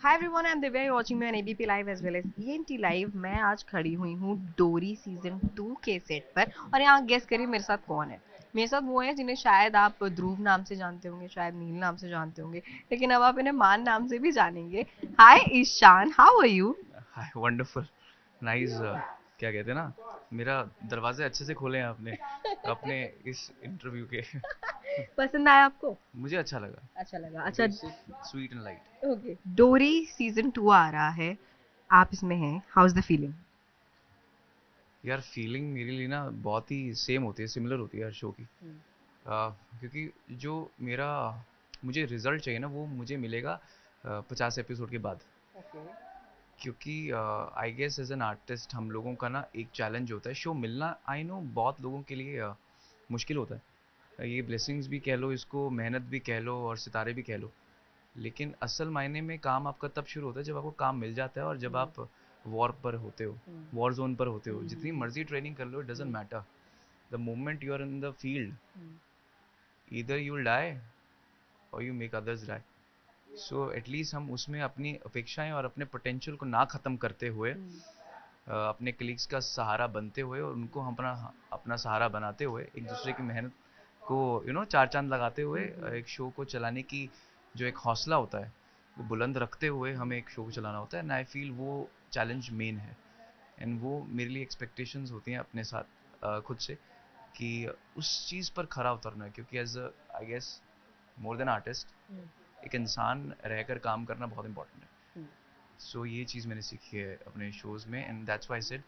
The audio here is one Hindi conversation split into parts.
Hi everyone, I am Divya, you watching me on ABP live as well as ENT live. मैं आज खड़ी हुई हूँ डोरी सीजन 2 के सेट पर और यहाँ गेस करिए मेरे साथ कौन है। मेरे साथ वो है जिन्हें शायद आप ध्रुव नाम से जानते होंगे, शायद नील नाम से जानते होंगे, लेकिन अब आप इन्हें मान नाम से भी जानेंगे। Hi Ishan, how are you? Hi wonderful nice. क्या कहते हैं ना, मेरा दरवाजे अच्छे से खोले हैं आपने अपने इस इंटरव्यू के। पसंद आया आपको? मुझे अच्छा लगा। अच्छा लगा। अच्छा। Basic sweet and light. Okay, डोरी सीजन 2 आ रहा है, आप इसमें हैं, हाउ इज द फीलिंग? यार फीलिंग मेरे लिए ना बहुत ही सेम होती है, सिमिलर होती है हर शो की। क्योंकि जो मेरा मुझे रिजल्ट चाहिए ना वो मुझे मिलेगा 50 एपिसोड के बाद। ओके। क्योंकि I guess as an artist हम लोगों का ना एक चैलेंज होता है शो मिलना। आई नो बहुत लोगों के लिए मुश्किल होता है। ये ब्लेसिंग्स भी कह लो, इसको मेहनत भी कह लो और सितारे भी कह लो। लेकिन असल मायने में काम आपका तब शुरू होता है जब आपको काम मिल जाता है और जब आप वॉर पर होते हो, वॉर जोन पर होते हो। जितनी मर्जी ट्रेनिंग कर लो, it doesn't matter. The moment you are in the field, either you will die or you make others die. So at least हम उसमें अपनी अपेक्षाएं और अपने पोटेंशियल को ना ख़त्म करते हुए, अपने कलीग्स का सहारा बनते हुए और उनको हम अपना अपना सहारा बनाते हुए, एक दूसरे की मेहनत को चार चांद लगाते हुए एक शो को चलाने की जो एक हौसला होता है वो बुलंद रखते हुए हमें एक शो को चलाना होता है। एंड आई फील वो चैलेंज मेन है। एंड वो मेरे लिए एक्सपेक्टेशंस होती हैं अपने साथ, खुद से, कि उस चीज़ पर खरा उतरना है। क्योंकि as I guess more than artist, एक इंसान रहकर काम करना बहुत इंपॉर्टेंट है। सो ये चीज़ मैंने सीखी है अपने शोज़ में, and that's why I said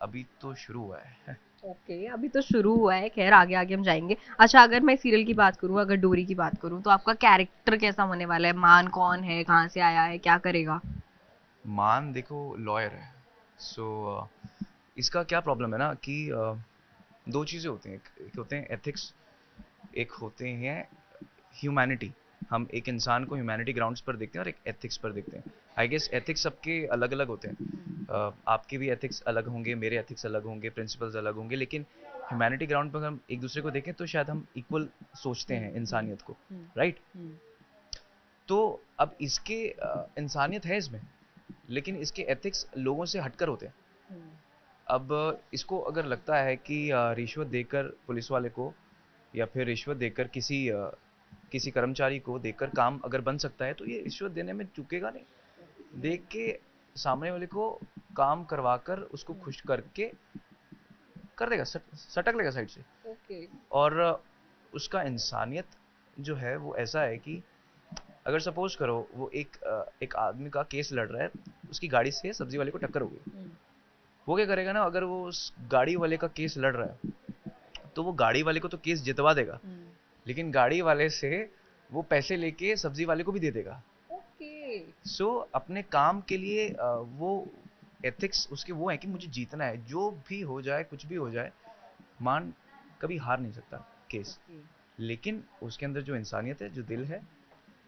अभी तो शुरू हुआ है। ओके, अभी तो शुरू हुआ है, खैर आगे आगे हम जाएंगे। अच्छा, अगर मैं सीरियल की बात करूँ, अगर डोरी की बात करूँ, तो आपका कैरेक्टर कैसा होने वाला है? मान कौन है, कहाँ से आया है, क्या करेगा? मान देखो लॉयर है। सो इसका क्या प्रॉब्लम है ना कि दो चीज़ें होती हैं। एक होते हैं एथिक्स, एक होते हैं ह्यूमैनिटी। हम एक इंसान को ह्यूमैनिटी ग्राउंड्स पर देखते हैं और एक एथिक्स पर देखते हैं। आई गेस एथिक्स सबके अलग अलग होते हैं। आपके भी एथिक्स अलग होंगे, मेरे एथिक्स अलग होंगे, प्रिंसिपल्स अलग होंगे, लेकिन ह्यूमैनिटी ग्राउंड पर हम एक दूसरे को देखें तो शायद हम इक्वल सोचते हैं इंसानियत को। राइट। तो अब इसके इंसानियत है इसमें, लेकिन इसके एथिक्स लोगों से हटकर होते हैं। अब इसको अगर लगता है कि रिश्वत देकर पुलिस वाले को या फिर रिश्वत देकर किसी कर्मचारी को देकर काम अगर बन सकता है तो ये रिश्वत देने में चूकेगा नहीं। देख के सामने वाले को काम करवाकर उसको खुश करके कर देगा, सटक लेगा साइड से। ओके। और उसका इंसानियत जो है वो ऐसा है कि अगर सपोज करो वो एक आदमी का केस लड़ रहा है, उसकी गाड़ी से सब्जी वाले को टक्कर हो गई। वो क्या करेगा ना, अगर वो उस गाड़ी वाले का केस लड़ रहा है तो वो गाड़ी वाले को तो केस जितवा देगा, लेकिन गाड़ी वाले से वो पैसे लेके सब्जी वाले को भी दे देगा। ओके। सो अपने काम के लिए वो एथिक्स उसके वो है कि मुझे जीतना है, जो भी हो जाए, कुछ भी हो जाए। मान कभी हार नहीं सकता केस। लेकिन उसके अंदर जो इंसानियत है, जो दिल है,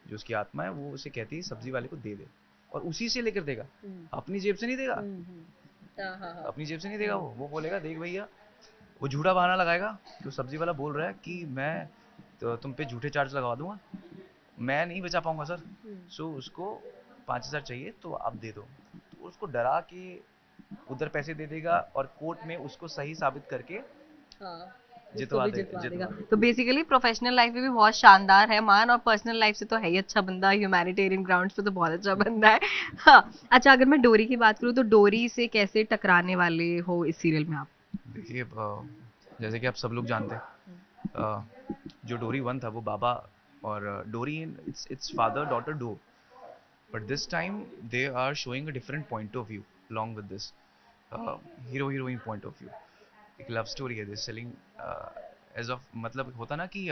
जो उसकी आत्मा है, वो उसे कहती है सब्जी वाले को दे दे, और उसी से लेकर देगा। अपनी जेब से नहीं देगा। हाँ हाँ हाँ। अपनी जेब से नहीं देगा। वो बोलेगा देख भैया, वो झूठा बहाना लगाएगा कि वो सब्जी वाला बोल रहा है कि मैं तो तुम पे झूठे चार्ज लगा दूंगा, मैं नहीं बचा पाऊंगा सर। सो उसको 5,000 चाहिए तो आप दे दो। तो उसको डरा के उधर पैसे दे देगा और कोर्ट में उसको सही साबित करके हाँ, उसको जितवा भी दे, जितवा देगा। जितवा देगा। तो बेसिकली प्रोफेशनल लाइफ में भी बहुत शानदार है मान, और पर्सनल लाइफ से तो है ही अच्छा बंदा, ह्यूमैनिटेरियन ग्राउंड्स पे तो बहुत अच्छा बंदा है। हाँ। अच्छा, अगर मैं डोरी की बात करूँ, तो डोरी से कैसे टकराने वाले हो इस सीरियल में आप? देखिए जैसे कि आप सब लोग जानते हैं, जो डोरी वन था वो बाबा और Dori, it's father daughter duo. But this time they are showing a different point of view along with this hero heroine point of view. एक लव स्टोरी है दिस सेलिंग एज ऑफ, मतलब होता ना कि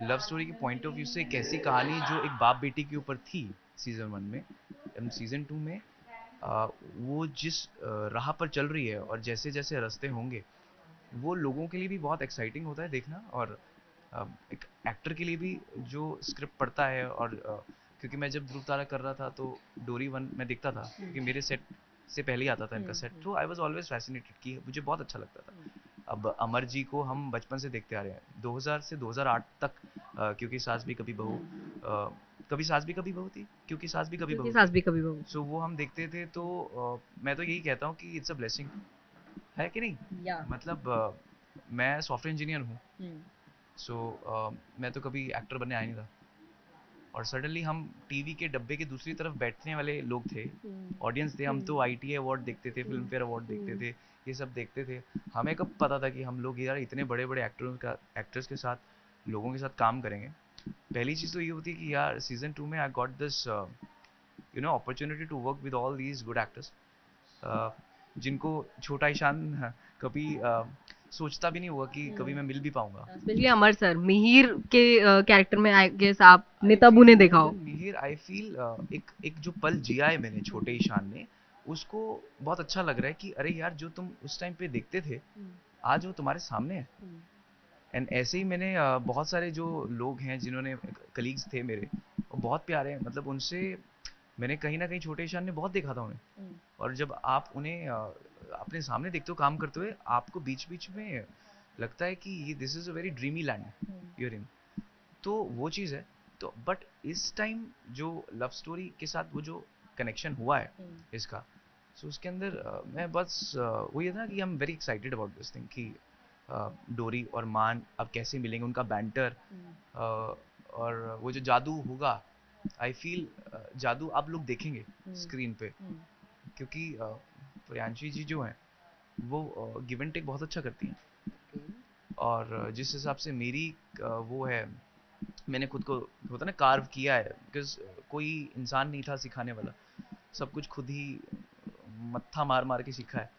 लव स्टोरी के पॉइंट ऑफ व्यू से एक ऐसी कहानी जो एक बाप बेटी के ऊपर थी सीजन वन में। एंड सीजन टू में वो जिस राह पर चल रही है और जैसे जैसे रास्ते होंगे, वो लोगों के लिए भी बहुत एक्साइटिंग होता है देखना। और एक एक्टर के लिए भी जो स्क्रिप्ट पढ़ता है, और क्योंकि मैं जब ध्रुव तारा कर रहा था तो डोरी वन मैं देखता था, क्योंकि मेरे सेट से पहले ही आता था इनका सेट, तो आई वॉज ऑलवेज फैसिनेटेड कि मुझे बहुत अच्छा लगता था। अब अमर जी को हम बचपन से देखते आ रहे हैं 2000 से 2008 तक, क्योंकि सास भी कभी बहू कभी सास भी कभी बहू थी, क्योंकि सास भी कभी क्योंकि बहू सास थी। भी कभी बहू सो वो हम देखते थे, तो मैं तो यही कहता हूँ कि इट्स अ ब्लेसिंग, है कि नहीं? थी। या मतलब मैं सॉफ्टवेयर इंजीनियर हूँ, हम्म सो मैं तो कभी एक्टर बनने आया नहीं था, और सडनली हम टीवी के डब्बे के दूसरी तरफ बैठने वाले लोग थे, हम्म ऑडियंस थे। हम तो आईटीए अवार्ड देखते थे, फिल्म फेयर अवार्ड देखते थे, ये सब देखते थे। हमें कब पता था कि हम लोग यार इतने बड़े बड़े एक्टर्स के साथ, लोगों के साथ काम करेंगे। पहली चीज़ तो ये होती है कि यार सीजन 2 में I got this opportunity to work with all these good actors, जिनको छोटा ईशान कभी सोचता भी नहीं हुआ कि कभी मैं मिल भी पाऊंगा। स्पेशली अमर सर, मिहिर के कैरेक्टर में आई गेस आपने आई तब फील उन्हें देखा मोर हो। देन मिहिर, आई फील एक एक जो पल जिया है मैंने छोटे ईशान में, उसको बहुत अच्छा लग रहा है कि अरे यार जो तुम उस टाइम पे देखते थे, आज वो तुम्हारे सामने है। एंड ऐसे ही मैंने बहुत सारे जो लोग हैं जिन्होंने कलीग्स थे मेरे, वो बहुत प्यारे हैं, मतलब उनसे मैंने कहीं ना कहीं छोटे ईशान ने बहुत देखा था उन्हें। और जब आप उन्हें अपने सामने देखते हो काम करते हुए, आपको बीच बीच में लगता है कि ये this is a very dreamy land you're in. तो वो चीज़ है। तो बट इस टाइम जो लव स्टोरी के साथ वो जो कनेक्शन हुआ है इसका, सो उसके अंदर मैं बस वही है ना कि आई am very excited about this thing कि डोरी और मान अब कैसे मिलेंगे, उनका बैंटर, और वो जो जादू होगा, आई फील जादू आप लोग देखेंगे स्क्रीन पे, क्योंकि प्रियांशी जी जो हैं वो गिव एंड टेक बहुत अच्छा करती हैं। और जिस हिसाब से मेरी वो है, मैंने खुद को होता ना कार्व किया है, बिकॉज कोई इंसान नहीं था सिखाने वाला, सब कुछ खुद ही मत्था मार मार के सीखा है।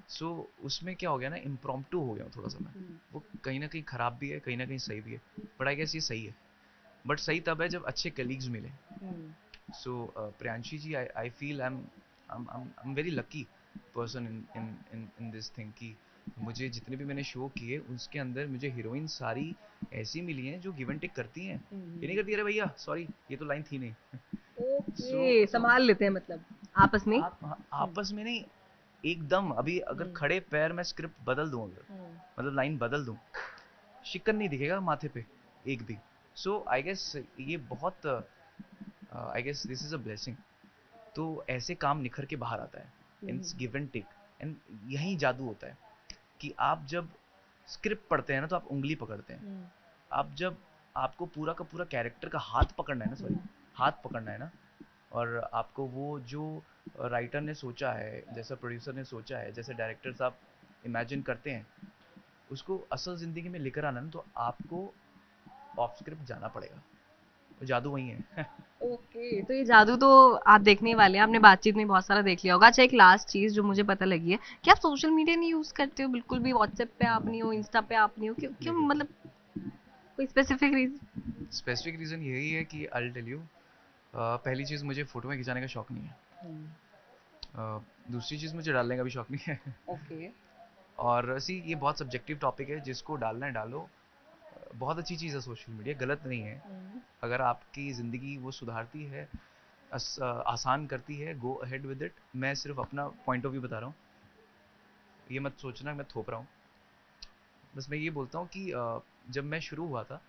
सो उसमें क्या हो गया ना, इम्प्रॉम्प्टू हो गया हूँ थोड़ा सा मैं। वो कहीं ना कहीं खराब भी है, कहीं ना कहीं सही भी है, बट आई गेस ये सही है। बट सही तब है जब अच्छे कलीग्स मिले। So Priyanshi ji, I feel I am very lucky person in in in in this thing कि मुझे जितने भी मैंने शो किए उसके अंदर मुझे हीरोइन सारी ऐसी मिली हैं जो गिव एंड टेक करती हैं, ये नहीं करती अरे भैया सॉरी ये तो लाइन थी नहीं। सो ओके, सो संभाल लेते हैं मतलब आपस में। आप आपस में नहीं, एकदम अभी अगर खड़े पैर में स्क्रिप्ट बदल दूं, अगर मतलब लाइन बदल दूं, शिकन नहीं दिखेगा माथे पे एक भी। सो आई गेस ये बहुत, I guess this is a blessing. तो ऐसे काम निखर के बाहर आता है, it's give and take. And यही जादू होता है कि आप जब स्क्रिप्ट पढ़ते हैं ना तो आप उंगली पकड़ते हैं। आप जब आपको पूरा का पूरा कैरेक्टर का हाथ पकड़ना है ना, सॉरी, हाथ पकड़ना है ना, और आपको वो जो राइटर ने सोचा है, जैसा प्रोड्यूसर ने सोचा है, जैसे डायरेक्टर साहब इमेजिन करते हैं, उसको असल ज़िंदगी में लेकर आना ना, तो आपको ऑफ स्क्रिप्ट जाना पड़ेगा। तो जादू वही है। ओके, तो ये जादू तो आप देखने ही वाले हैं, आपने बातचीत में बहुत सारा देख लिया होगा। अच्छा, एक लास्ट चीज जो मुझे पता लगी है कि आप सोशल मीडिया नहीं यूज करते हो बिल्कुल भी, व्हाट्सएप पे आप नहीं हो, इंस्टा पे आप नहीं हो, क्यों क्यों नहीं नहीं, मतलब कोई स्पेसिफिक रीजन? स्पेसिफिक रीज़न यही है कि आई टेल यू, पहली चीज़ मुझे फ़ोटो खिंचाने का शौक नहीं है। दूसरी चीज़ मुझे डालने का भी शौक नहीं है। ओके। और सी ये बहुत सब्जेक्टिव टॉपिक है, जिसको डालना है डालो। बहुत अच्छी चीज़ है सोशल मीडिया, गलत नहीं है। अगर आपकी ज़िंदगी वो सुधारती है, आसान करती है, गो अहेड विद इट। मैं सिर्फ अपना पॉइंट ऑफ व्यू बता रहा हूँ, ये मत सोचना मैं थोप रहा हूँ। बस मैं ये बोलता हूँ कि जब मैं शुरू हुआ था,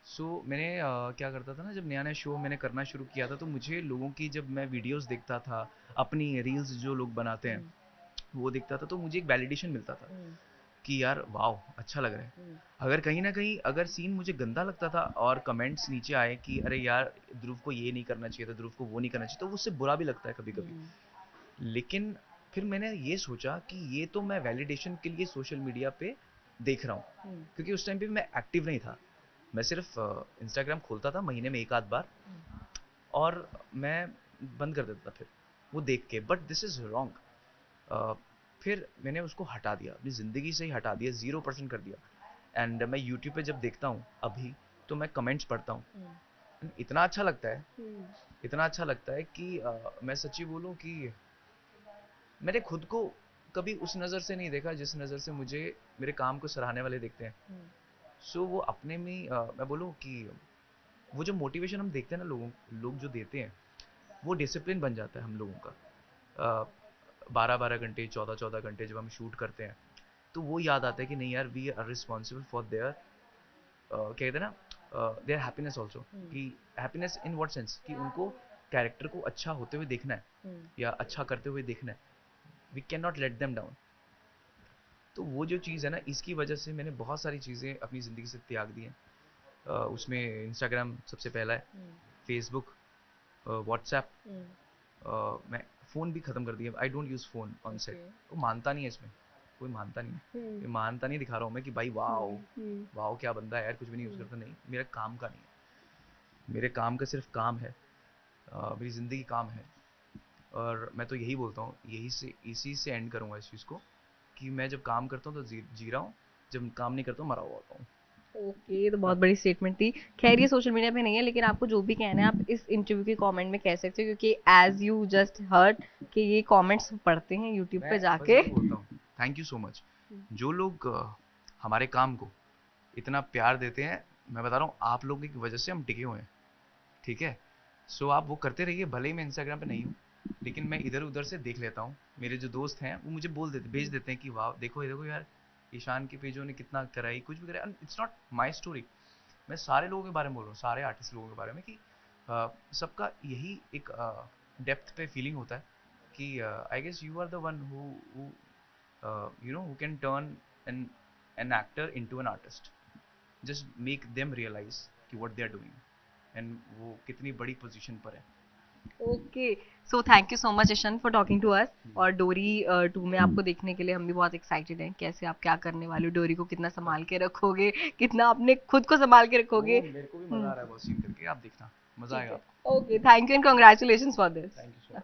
सो मैंने क्या करता था ना, जब नया नया शो मैंने करना शुरू किया था, तो मुझे लोगों की, जब मैं वीडियोस देखता था, अपनी रील्स जो लोग बनाते हैं वो देखता था, तो मुझे एक वैलिडेशन मिलता था कि यार वाह अच्छा लग रहा है। अगर कहीं ना कहीं अगर सीन मुझे गंदा लगता था और कमेंट्स नीचे आए कि अरे यार ध्रुव को ये नहीं करना चाहिए था, ध्रुव को वो नहीं करना चाहिए, तो उससे बुरा भी लगता है कभी कभी। लेकिन फिर मैंने ये सोचा कि ये तो मैं वैलिडेशन के लिए सोशल मीडिया पे देख रहा हूँ, क्योंकि उस टाइम पे मैं एक्टिव नहीं था। मैं सिर्फ इंस्टाग्राम खोलता था महीने में एक आध बार, और मैं बंद कर देता था फिर वो देख के। But this is wrong. फिर मैंने उसको हटा दिया, अपनी ज़िंदगी से ही हटा दिया, 0% कर दिया। एंड मैं यूट्यूब पे जब देखता हूँ अभी, तो मैं कमेंट्स पढ़ता हूँ, इतना अच्छा लगता है, इतना अच्छा लगता है कि मैं सच्ची बोलूँ कि मैंने खुद को कभी उस नज़र से नहीं देखा जिस नज़र से मुझे मेरे काम को सराहने वाले देखते हैं। सो वो अपने में ही, मैं बोलूँ कि वो जो मोटिवेशन हम देखते हैं ना, लोग जो देते हैं, वो डिसिप्लिन बन जाता है हम लोगों का। 12-12 घंटे, 14-14 घंटे जब हम शूट करते हैं, तो वो याद आता है कि नहीं यार, we are responsible for their, क्या कहते हैं ना, देयर हैप्पीनेस ऑल्सो, कि हैप्पीनेस इन व्हाट सेंस कि उनको कैरेक्टर को अच्छा होते हुए देखना है या अच्छा करते हुए देखना है, we can not let them down. तो वो जो चीज़ है ना, इसकी वजह से मैंने बहुत सारी चीज़ें अपनी ज़िंदगी से त्याग दी हैं। उसमें इंस्टाग्राम सबसे पहला है, फेसबुक, व्हाट्सएप, मैं फ़ोन भी ख़त्म कर दिया, I don't use phone on set. वो मानता नहीं है इसमें, कोई मानता नहीं है, ये मानता नहीं दिखा रहा हूँ मैं कि भाई वाओ वाओ क्या बंदा है यार, कुछ भी नहीं यूज़ करता, नहीं, मेरा काम का नहीं है, मेरे काम का सिर्फ काम है, मेरी ज़िंदगी काम है। और मैं तो यही बोलता हूँ, इसी से एंड करूँगा इस चीज़ को, कि मैं जब काम करता हूँ तो जी रहा हूँ, जब काम नहीं करता हूँ मरा हुआ होता हूँ। ओके, ये तो बहुत बड़ी स्टेटमेंट थी। खैर ये सोशल मीडिया पे नहीं है, लेकिन आपको जो भी कहना है आप इस इंटरव्यू के कमेंट में कह सकते हो, क्योंकि एज यू जस्ट हर्ड कि ये कमेंट्स पढ़ते हैं यूट्यूब पे मैं बस जाके। यही बोलता हूँ, थैंक यू सो मच। जो लोग हमारे काम को इतना प्यार देते हैं, मैं बता रहा हूँ आप लोगों की वजह से हम टिके हुए हैं, ठीक है? सो आप वो करते रहिए, भले ही मैं इंस्टाग्राम पे नहीं हूँ, लेकिन मैं इधर उधर से देख लेता हूँ। मेरे जो दोस्त हैं वो मुझे भेज देते हैं कि वाह देखो ये देखो यार, ईशान के पेजों ने कितना कराई, कुछ भी करा। इट्स नॉट माई स्टोरी, मैं सारे लोगों के बारे में बोल रहा हूँ, सारे आर्टिस्ट लोगों के बारे में, कि सबका यही एक डेप्थ पे फीलिंग होता है कि I guess you are the one who you know who can turn an actor into an artist, just make them realize कि what they are doing and वो कितनी बड़ी पोजीशन पर है। Okay, so thank you so much Ishaan for talking to us. और डोरी 2 में आपको देखने के लिए हम भी बहुत एक्साइटेड हैं, कैसे आप क्या करने वाले हो, डोरी को कितना संभाल के रखोगे, कितना अपने खुद को संभाल के रखोगे। वो मेरे को भी मजा आ रहा है बहुत सीन करके, आप देखना मजा ठीक आएगा है, आपको। Okay, thank you and congratulation for this. Thank you so much.